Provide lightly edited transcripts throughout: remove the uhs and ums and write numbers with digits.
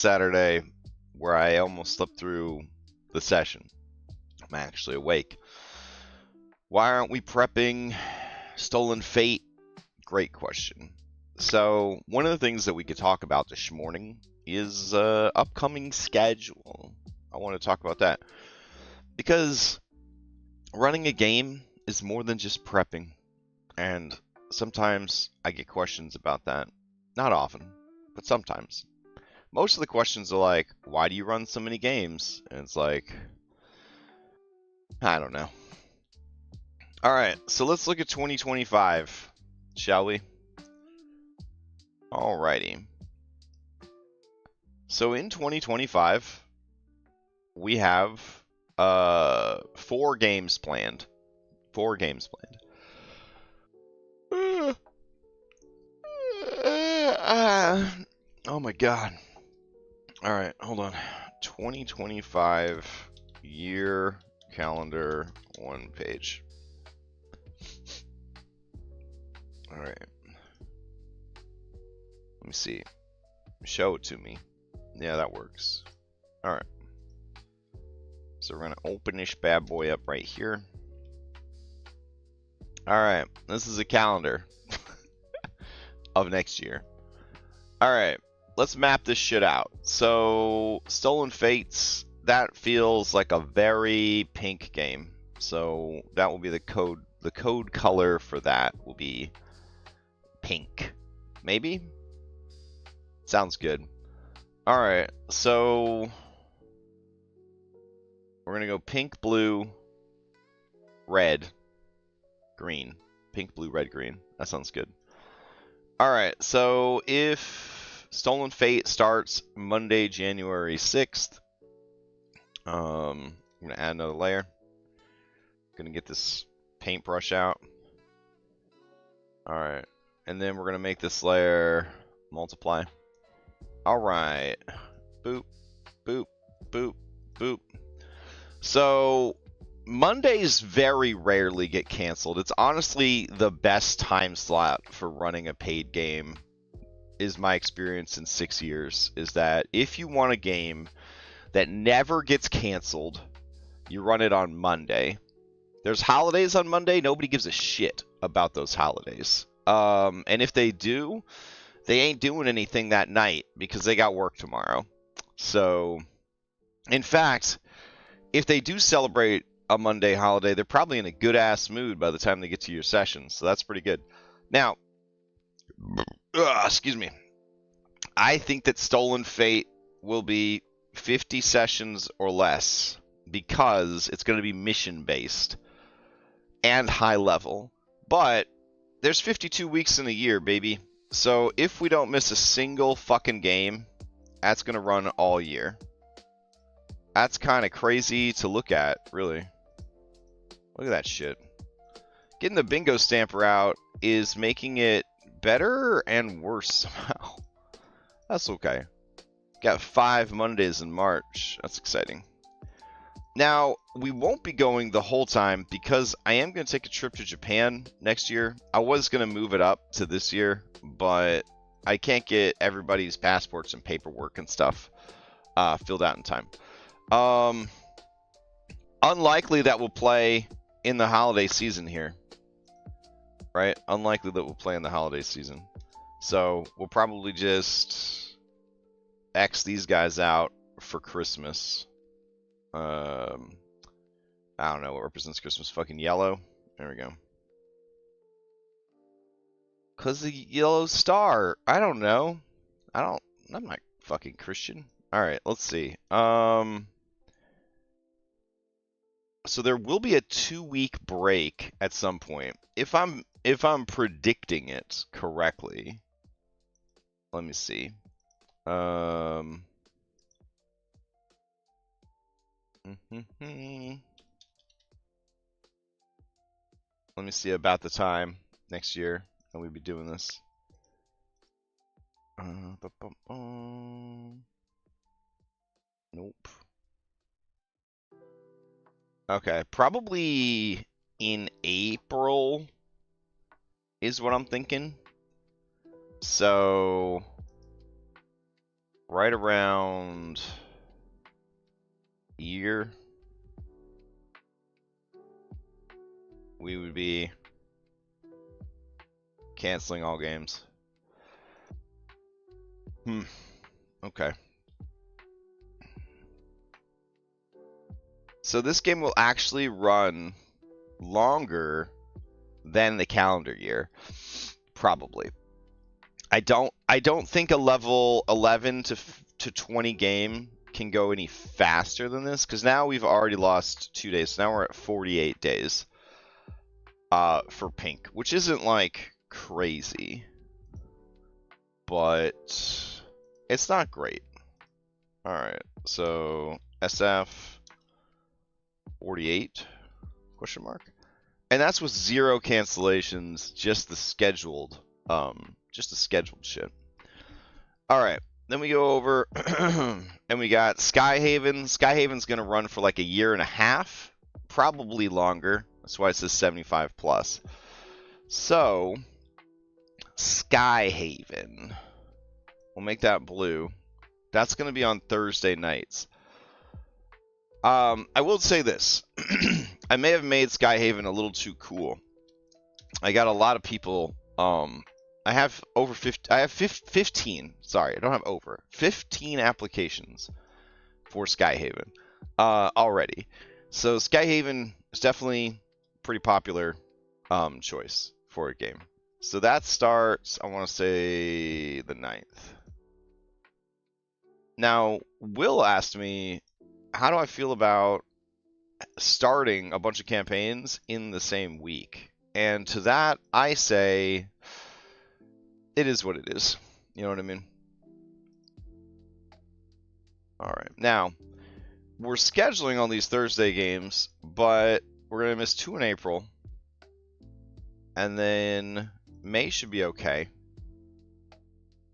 Saturday where I almost slept through the session. I'm actually awake. Why aren't we prepping Stolen Fate? Great question. So, one of the things that we could talk about this morning is upcoming schedule. I want to talk about that. Because running a game is more than just prepping. And sometimes I get questions about that. Not often, but sometimes. Most of the questions are like, why do you run so many games? And it's like, I don't know. Alright, so let's look at 2025, shall we? Alrighty. So in 2025, we have 4 games planned. 4 games planned. Oh my god. Alright, hold on. 2025 year calendar 1 page. Alright. Let me see. Show it to me. Yeah, that works. Alright. So we're going to open this bad boy up right here. Alright. This is a calendar of next year. Alright. Let's map this shit out. So, Stolen Fates, that feels like a very pink game. So, that will be the code. The code color for that will be pink. Maybe? Sounds good. Alright, so we're going to go pink, blue, red, green. Pink, blue, red, green. That sounds good. Alright, so if Stolen Fate starts Monday, January 6th, I'm going to add another layer. Going to get this paintbrush out. Alright, and then we're going to make this layer multiply. Alright. Boop, boop, boop, boop. So, Mondays very rarely get canceled. It's honestly the best time slot for running a paid game, is my experience in 6 years, is that if you want a game that never gets canceled, you run it on Monday. There's holidays on Monday. Nobody gives a shit about those holidays. And if they do, they ain't doing anything that night because they got work tomorrow. So, in fact, if they do celebrate a Monday holiday, they're probably in a good-ass mood by the time they get to your session. So that's pretty good. Now, excuse me. I think that Stolen Fate will be 50 sessions or less because it's going to be mission-based and high level. But there's 52 weeks in a year, baby. So if we don't miss a single fucking game, that's going to run all year. That's kind of crazy to look at, really. Look at that shit. Getting the bingo stamper out is making it better and worse somehow. That's okay. Got 5 Mondays in March. That's exciting. Now, we won't be going the whole time because I am going to take a trip to Japan next year. I was going to move it up to this year, but I can't get everybody's passports and paperwork and stuff filled out in time. Unlikely that we'll play in the holiday season here. Right? Unlikely that we'll play in the holiday season. So, we'll probably just X these guys out for Christmas. I don't know what represents Christmas. Fucking yellow. There we go. Cause the yellow star. I don't know. I'm not fucking Christian. All right, let's see. So there will be a 2-week break at some point. If I'm predicting it correctly. Let me see. Let me see about the time next year that we'll be doing this. Nope. Okay, probably in April is what I'm thinking. So right around year, we would be canceling all games. Okay. So this game will actually run longer than the calendar year, probably. I don't think a level 11 to 20 game can go any faster than this, because now we've already lost 2 days. So now we're at 48 days for pink, which isn't like crazy, but it's not great. All right, so SF 48 question mark, and that's with 0 cancellations, just the scheduled shit. All right, then we go over and we got Skyhaven. Skyhaven's gonna run for like a year and a half, probably longer. That's why it says 75 plus. So Skyhaven, we'll make that blue. That's gonna be on Thursday nights. I will say this. I may have made Skyhaven a little too cool. I got a lot of people. I have over 50. I have 15. Sorry, I don't have over 15 applications for Skyhaven already. So Skyhaven is definitely pretty popular choice for a game. So that starts, I want to say, the 9th. Now, Will asked me, how do I feel about starting a bunch of campaigns in the same week? And to that, I say, it is what it is. You know what I mean? All right. Now, we're scheduling on these Thursday games, but we're going to miss 2 in April. And then May should be okay.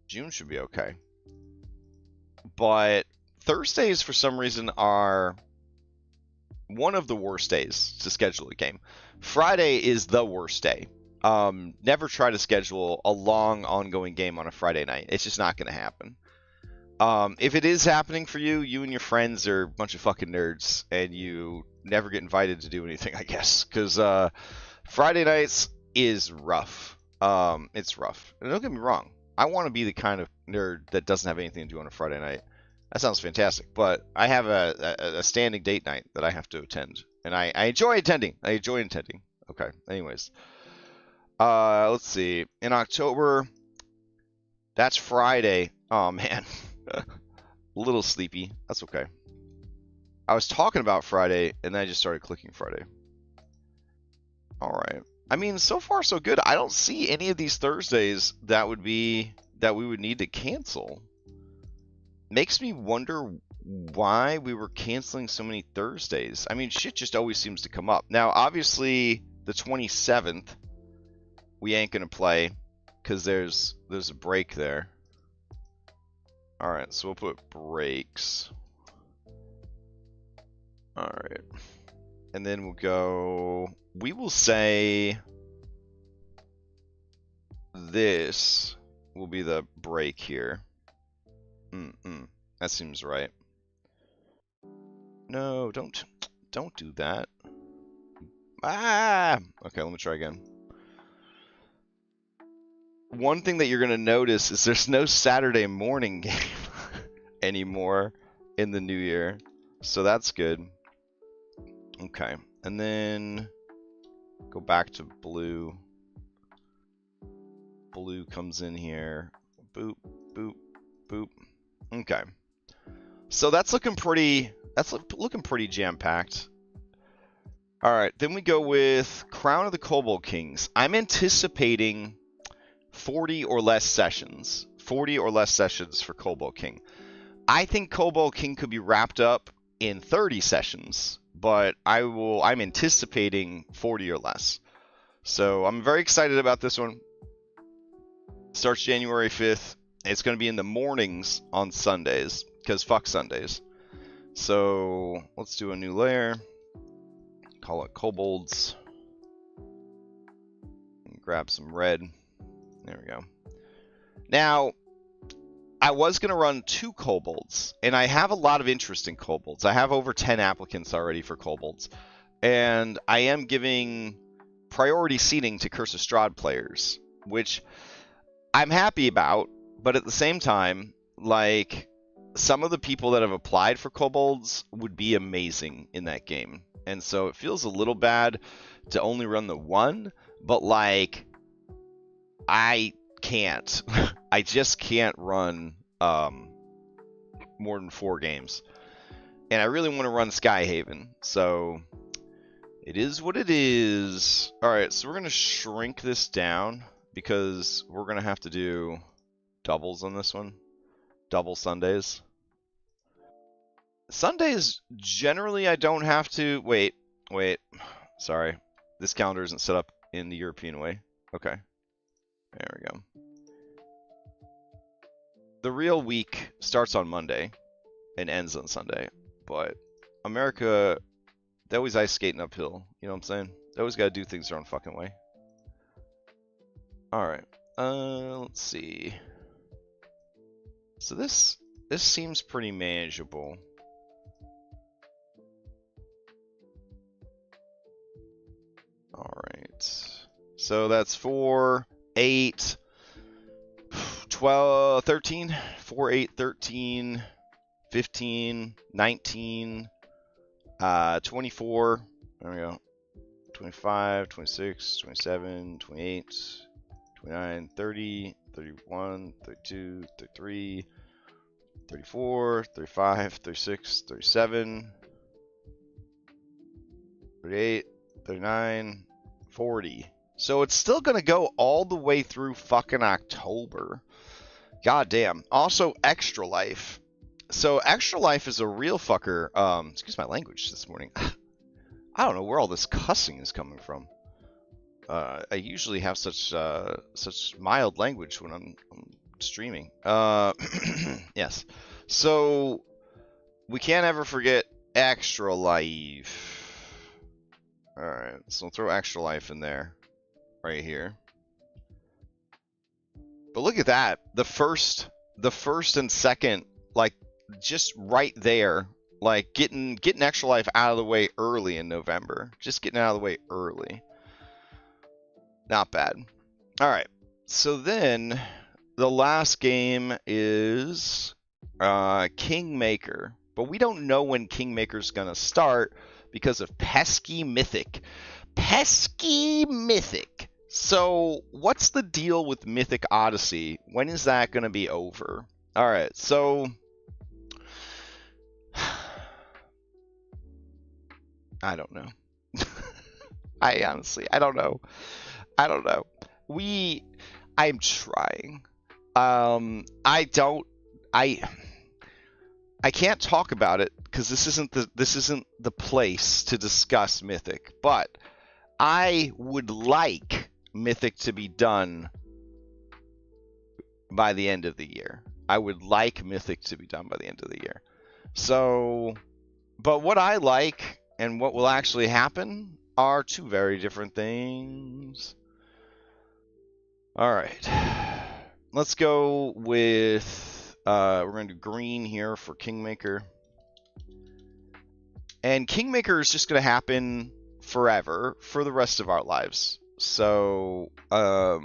June should be okay. But Thursdays, for some reason, are one of the worst days to schedule a game. Friday is the worst day. Never try to schedule a long, ongoing game on a Friday night. It's just not going to happen. If it is happening for you, you and your friends are a bunch of fucking nerds, and you never get invited to do anything, I guess. Because Friday nights is rough. It's rough. And don't get me wrong. I want to be the kind of nerd that doesn't have anything to do on a Friday night. That sounds fantastic. But I have a standing date night that I have to attend. And I enjoy attending. Okay, anyways. Let's see. In October, that's Friday. Oh, man. A little sleepy. That's okay. I was talking about Friday, and then I just started clicking Friday. All right. I mean, so far so good. I don't see any of these Thursdays that we would need to cancel. Makes me wonder why we were canceling so many Thursdays. I mean, shit just always seems to come up. Now, obviously, the 27th, we ain't gonna play because there's a break there. All right, so we'll put breaks. All right, and then we'll go. We will say this will be the break here. That seems right. No, don't do that. Okay, let me try again. One thing that you're going to notice is there's no Saturday morning game anymore in the new year. So that's good. Okay, and then go back to blue. Blue comes in here. Boop, boop, boop. Okay. So that's looking pretty jam-packed. All right, then we go with Crown of the Kobold Kings. I'm anticipating 40 or less sessions. 40 or less sessions for Kobold King. I think Kobold King could be wrapped up in 30 sessions, but I'm anticipating 40 or less. So I'm very excited about this one. Starts January 5th. It's going to be in the mornings on Sundays, because fuck Sundays. So let's do a new layer. Call it Kobolds. And grab some red. There we go. Now, I was going to run 2 kobolds, and I have a lot of interest in kobolds. I have over 10 applicants already for kobolds, and I am giving priority seating to Curse of Strahd players, which I'm happy about, but at the same time, like, some of the people that have applied for kobolds would be amazing in that game, and so it feels a little bad to only run the 1, but, like, I can't. I just can't run more than 4 games. And I really want to run Skyhaven, so it is what it is. Alright, so we're going to shrink this down because we're going to have to do doubles on this one. Double Sundays. Sundays, generally I don't have to... Wait. Sorry. This calendar isn't set up in the European way. Okay. There we go. The real week starts on Monday and ends on Sunday, but America, they always ice skating uphill, you know what I'm saying? They always gotta do things their own fucking way. Alright, let's see. So this seems pretty manageable. Alright, so that's 4, 8, 12, 13, 4, 8, 13, 15, 19, 24, there we go, 25, 26, 27, 28, 29, 30, 31, 32, 33, 34, 35, 36, 37, 38, 39, 40. So it's still going to go all the way through fucking October. God damn. Also, Extra Life. So Extra Life is a real fucker. Excuse my language this morning. I don't know where all this cussing is coming from. I usually have such mild language when I'm streaming. Yes. So we can't ever forget Extra Life. Alright, so we'll throw Extra Life in there. Right here. But look at that. The first and second, like, just right there. Like, getting Extra Life out of the way early in November. Just getting out of the way early. Not bad. Alright. So then, the last game is Kingmaker. But we don't know when Kingmaker's gonna start because of pesky Mythic. Pesky Mythic. So, what's the deal with Mythic Odyssey? When is that going to be over? Alright, so... I don't know. I honestly, I don't know. I'm trying. I can't talk about it because this isn't the place to discuss Mythic, but I would like Mythic to be done by the end of the year. I would like Mythic to be done by the end of the year. So, but what I like and what will actually happen are 2 very different things. Alright. Let's go with, we're going to do green here for Kingmaker. And Kingmaker is just going to happen forever for the rest of our lives. So I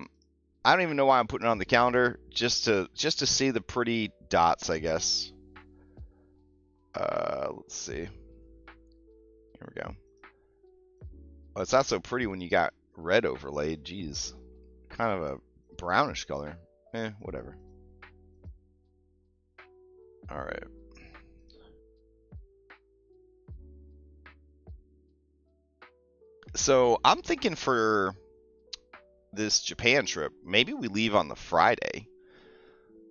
don't even know why I'm putting it on the calendar, just to see the pretty dots, I guess. Let's see. Here we go. Oh, it's not so pretty when you got red overlaid. Jeez, kind of a brownish color. Whatever. All right. So I'm thinking for this Japan trip, maybe we leave on the Friday,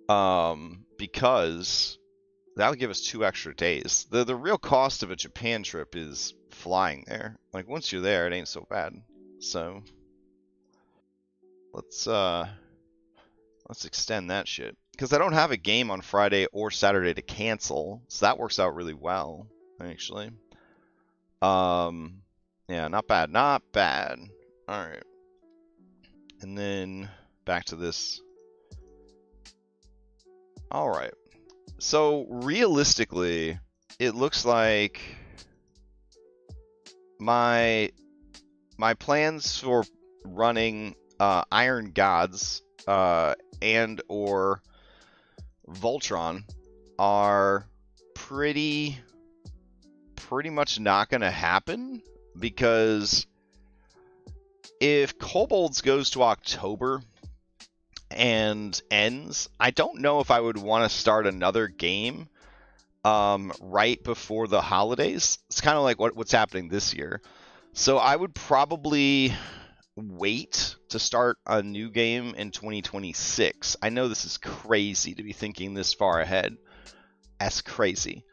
because that'll give us 2 extra days. The real cost of a Japan trip is flying there. Like, once you're there, it ain't so bad. So let's extend that shit, because I don't have a game on Friday or Saturday to cancel, so that works out really well, actually. Yeah, not bad, not bad. All right. And then back to this All right. So realistically, it looks like my plans for running Iron Gods and or Voltron are pretty much not going to happen, because if Kobolds goes to October and ends, I don't know if I would want to start another game right before the holidays. It's kind of like what's happening this year. So I would probably wait to start a new game in 2026. I know this is crazy to be thinking this far ahead. That's crazy.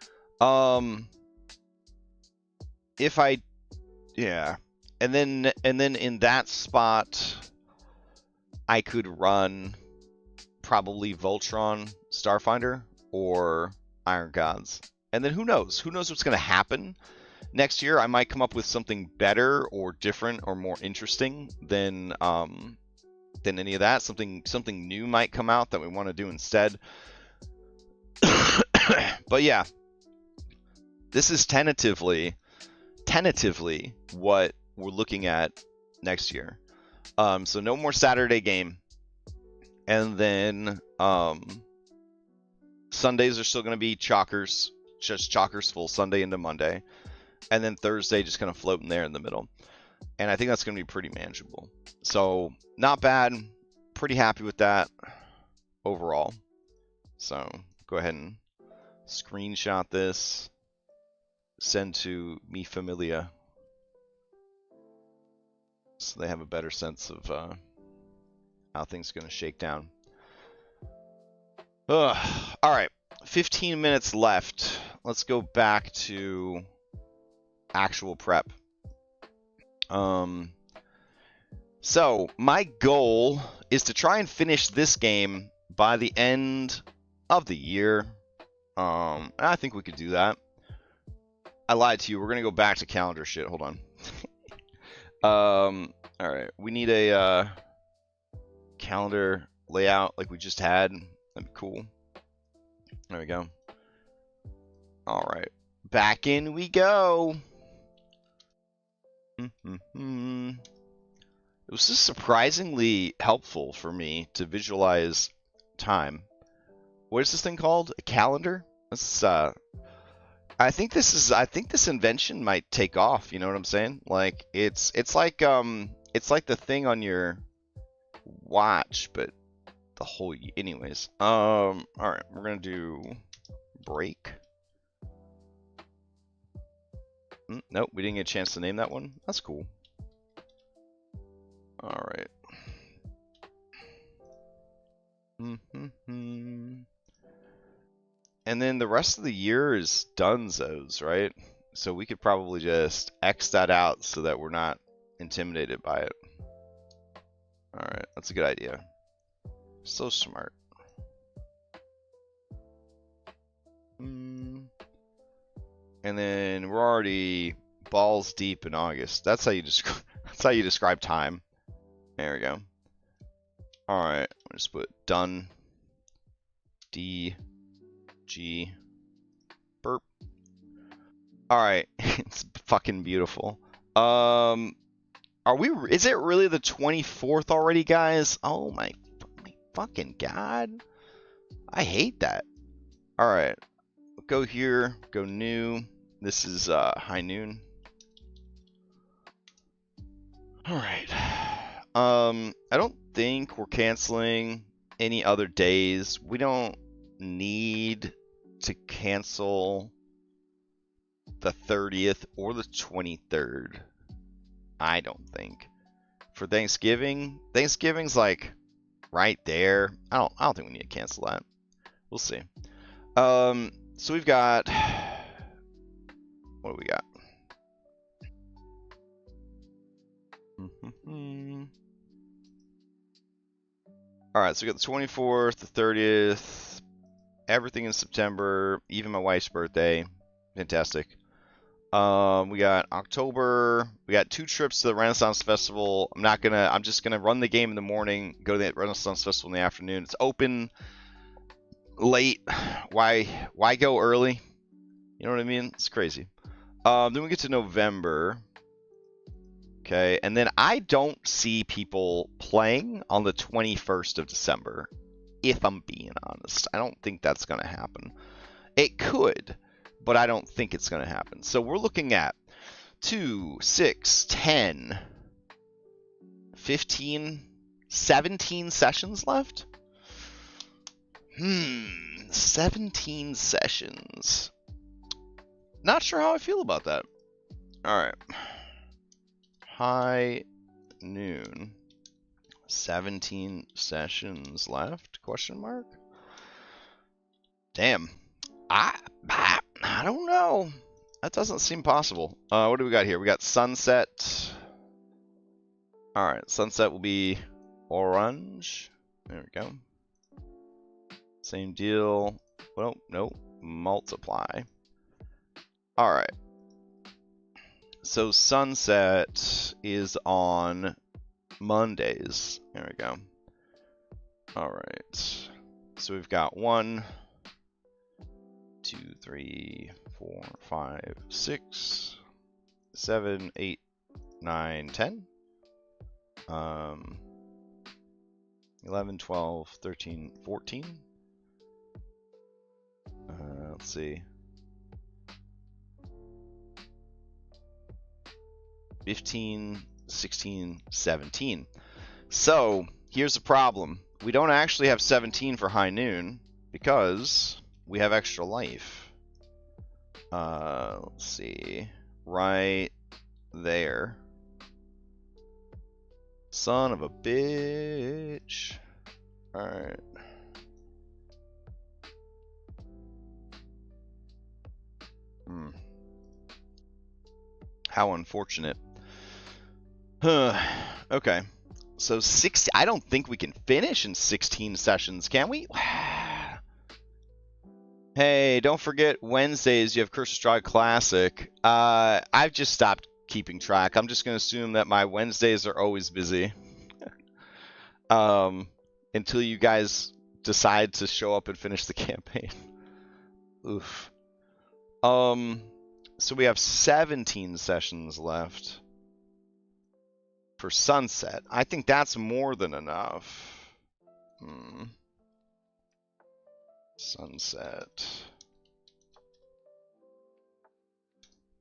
If I, yeah, and then in that spot, I could run probably Voltron, Starfinder, or Iron Gods. And then who knows? Who knows what's going to happen next year? I might come up with something better or different or more interesting than any of that. Something new might come out that we want to do instead. But yeah, this is tentatively what we're looking at next year. So no more Saturday game, and then Sundays are still going to be chalkers, just chalkers full Sunday into Monday, and then Thursday just kind of floating there in the middle. And I think that's going to be pretty manageable. So not bad. Pretty happy with that overall. So go ahead and screenshot this, send to Mi Familia, so they have a better sense of how things are going to shake down. All right, 15 minutes left. Let's go back to actual prep. So my goal is to try and finish this game by the end of the year. I think we could do that. I lied to you. We're going to go back to calendar shit. Hold on. All right. We need a calendar layout like we just had. That'd be cool. There we go. All right. Back in we go. It was just surprisingly helpful for me to visualize time. What is this thing called? A calendar? This I think this invention might take off, you know what I'm saying? Like it's like the thing on your watch, but the whole anyways. All right, we're going to do break. Nope, we didn't get a chance to name that one. That's cool. All right. And then the rest of the year is Dunzos, right? So we could probably just X that out so that we're not intimidated by it. All right, that's a good idea. So smart. And then we're already balls deep in August. That's how you describe time. There we go. All right, I'm just put done. D G burp. All right, it's fucking beautiful. Are we? Is it really the 24th already, guys? Oh my fucking god! I hate that. All right, go here. Go new. This is high noon. All right. I don't think we're canceling any other days. We don't need to cancel the 30th or the 23rd. I don't think. For Thanksgiving, Thanksgiving's like right there. I don't think we need to cancel that. We'll see. So we've got, what do we got? All right, so we got the 24th, the 30th, everything in September, even my wife's birthday. Fantastic. We got October. We got 2 trips to the Renaissance Festival. I'm just gonna run the game in the morning, go to the Renaissance Festival in the afternoon. It's open late. Why go early? You know what I mean? It's crazy. Then we get to November. Okay, and then I don't see people playing on the 21st of December, if I'm being honest. I don't think that's going to happen. It could, but I don't think it's going to happen. So we're looking at 2, 6, 10, 15, 17 sessions left? 17 sessions. Not sure how I feel about that. All right. High noon. 17 sessions left? Question mark? Damn. I don't know. That doesn't seem possible. What do we got here? We got sunset. All right, sunset will be orange. There we go. Same deal. Well, nope. Multiply. All right. So sunset is on Mondays. There we go. All right. So we've got 1, 2, 3, 4, 5, 6, 7, 8, 9, 10. 11, 12, 13, 14. Let's see. 15, 16, 17. So here's the problem. We don't actually have 17 for high noon because we have extra life. Let's see. Right there. Son of a bitch. Alright. How unfortunate. Okay. So 60. I don't think we can finish in 16 sessions, can we? Hey, don't forget Wednesdays you have Curse of Strahd Classic. I've just stopped keeping track. I'm just going to assume that my Wednesdays are always busy. Until you guys decide to show up and finish the campaign. Oof. So we have 17 sessions left for sunset. I think that's more than enough. Sunset.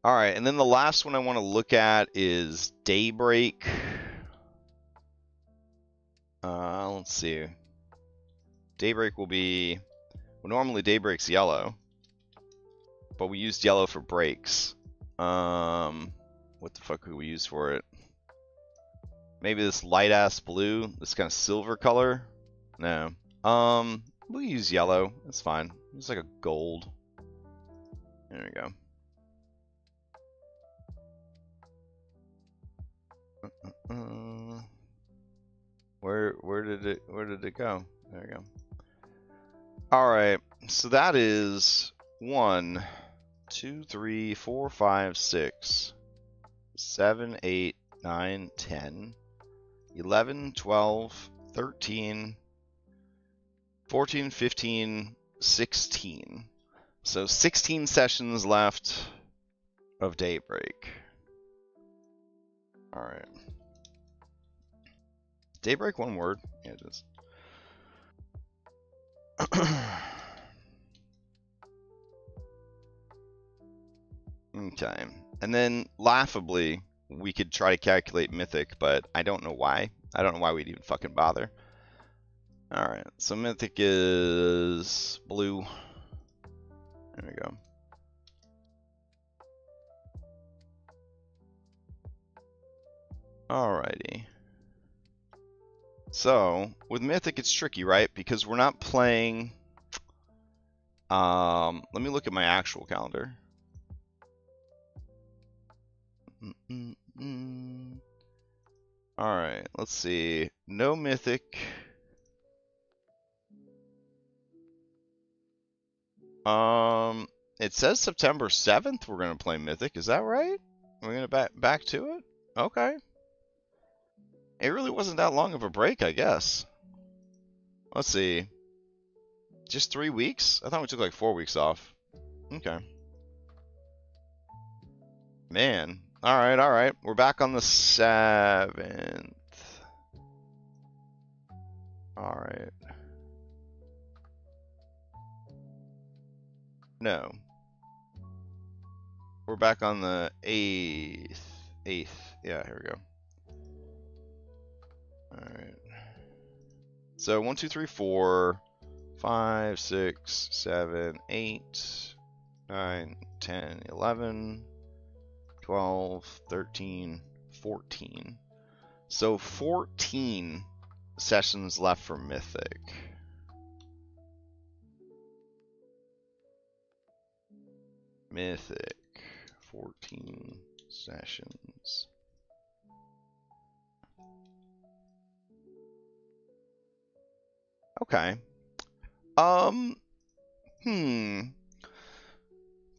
All right, and then the last one I want to look at is daybreak. Let's see. Daybreak will be, well, normally daybreak's yellow, but we used yellow for breaks. What the fuck could we use for it? Maybe this light ass blue, this kind of silver color. No. We'll use yellow. It's fine. It's like a gold. There we go. Where did it go? There we go. All right. So that is 1, 2, 3, 4, 5, 6, 7, 8, 9, 10, 11, 12, 13, 14, 15, 16. So 16 sessions left of daybreak. All right. Daybreak, one word? Yeah, it is. Okay. And then, laughably, we could try to calculate Mythic, but I don't know why. I don't know why we'd even fucking bother. Alright, so Mythic is blue. There we go. Alrighty. So, with Mythic it's tricky, right? Because we're not playing... let me look at my actual calendar. Alright, let's see. No Mythic. It says September 7th we're going to play Mythic. Is that right? We're going to back to it? Okay. It really wasn't that long of a break, I guess. Let's see. Just 3 weeks? I thought we took like 4 weeks off. Okay. Man. All right, all right. We're back on the 7th. All right. No. We're back on the 8th. 8th. Yeah, here we go. All right. So 1, 2, 3, 4, 5, 6, 7, 8, 9, 10, 11, 12, 13, 14. So 14 sessions left for Mythic. Mythic. 14 sessions. Okay.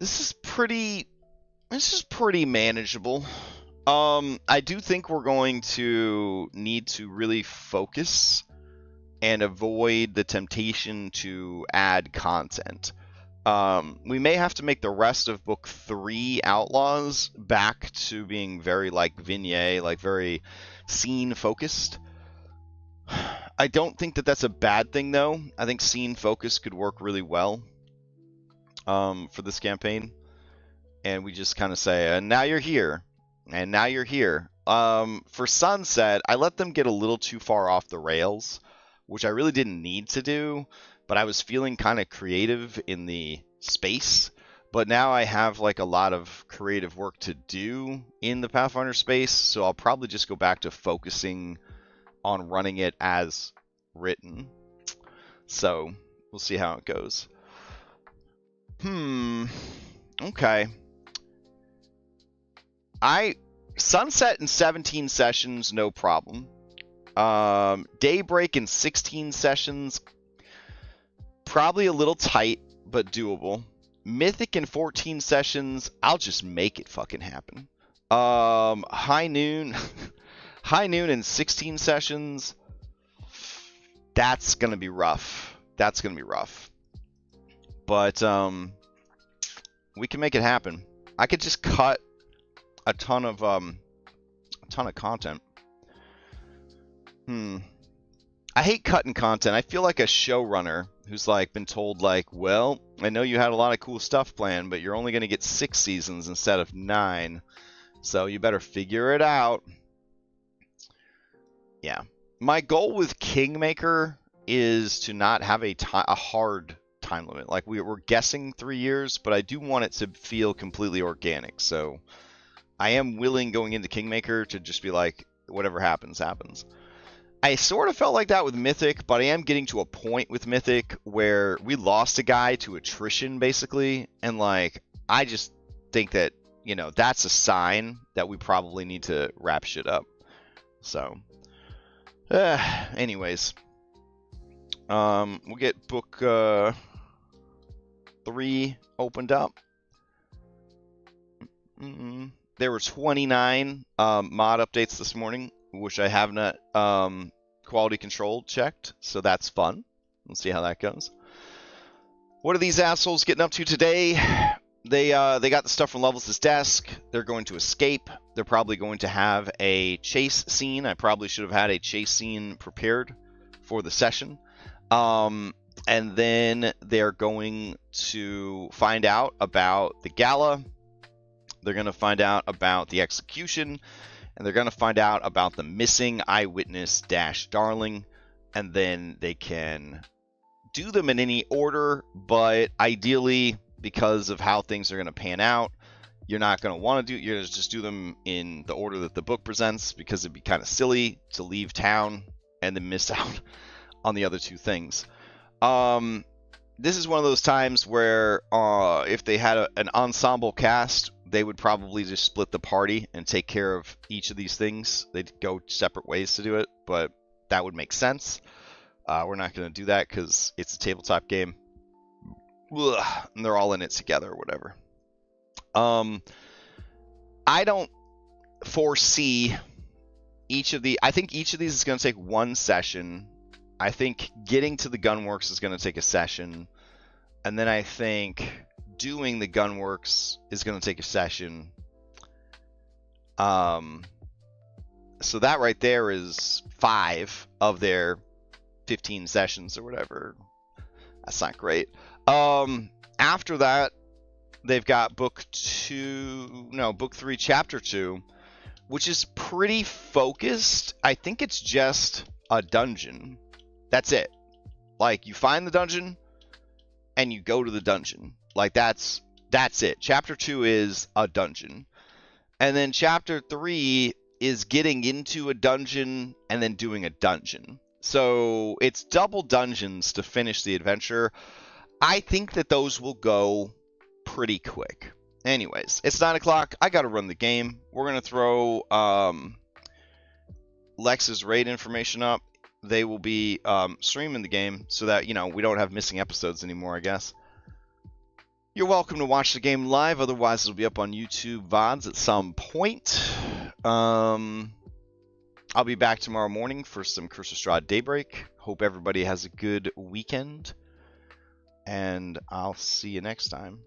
This is pretty manageable. I do think we're going to need to really focus and avoid the temptation to add content. We may have to make the rest of book 3 Outlaws back to being very like vignette, like very scene focused. I don't think that that's a bad thing though. I think scene focus could work really well for this campaign. And we just kind of say, and now you're here. And now you're here. For Sunset, I let them get a little too far off the rails, which I really didn't need to do, but I was feeling kind of creative in the space. But now I have like a lot of creative work to do in the Pathfinder space, so I'll probably just go back to focusing on running it as written. So we'll see how it goes. Okay. Sunset in 17 sessions, no problem. Daybreak in 16 sessions, probably a little tight, but doable. Mythic in 14 sessions, I'll just make it fucking happen. High Noon in 16 sessions, that's gonna be rough. But we can make it happen. I could just cut a ton of content. I hate cutting content. I feel like a showrunner who's like been told like, well, I know you had a lot of cool stuff planned, but you're only going to get 6 seasons instead of 9, so you better figure it out. Yeah, my goal with Kingmaker is to not have a hard time limit. Like we're guessing 3 years, but I do want it to feel completely organic. So I am willing going into Kingmaker to just be like, whatever happens, happens. I sort of felt like that with Mythic, but I am getting to a point with Mythic where we lost a guy to attrition, basically, and like, I just think that, you know, that's a sign that we probably need to wrap shit up. So, anyways, we'll get book 3 opened up. There were 29 mod updates this morning, which I have not quality control checked, so that's fun. Let's see how that goes. What are these assholes getting up to today? They got the stuff from Levels' desk. They're going to escape. They're probably going to have a chase scene. I probably should have had a chase scene prepared for the session. And then they're going to find out about the gala. They're going to find out about the execution, and they're going to find out about the missing eyewitness Darling, and then they can do them in any order, but ideally, because of how things are going to pan out, you're not going to want to you're going to just do them in the order that the book presents, because it'd be kind of silly to leave town and then miss out on the other 2 things. This is one of those times where if they had an ensemble cast, they would probably just split the party and take care of each of these things. They'd go separate ways to do it, but that would make sense. We're not going to do that because it's a tabletop game. Ugh, and they're all in it together or whatever. I don't foresee I think each of these is going to take 1 session, I think getting to the gunworks is going to take a session. And then I think doing the gunworks is going to take a session. So that right there is 5 of their 15 sessions or whatever. That's not great. After that, they've got book 3, chapter 2, which is pretty focused. I think it's just a dungeon. That's it. Like, you find the dungeon and you go to the dungeon. Like, that's it. Chapter 2 is a dungeon. And then chapter 3 is getting into a dungeon and then doing a dungeon. So it's double dungeons to finish the adventure. I think that those will go pretty quick. Anyways, it's 9 o'clock. I got to run the game. We're going to throw Lex's raid information up. They will be streaming the game so that, you know, we don't have missing episodes anymore, I guess. You're welcome to watch the game live. Otherwise, it'll be up on YouTube VODs at some point. I'll be back tomorrow morning for some Curse of Strahd Daybreak. Hope everybody has a good weekend. And I'll see you next time.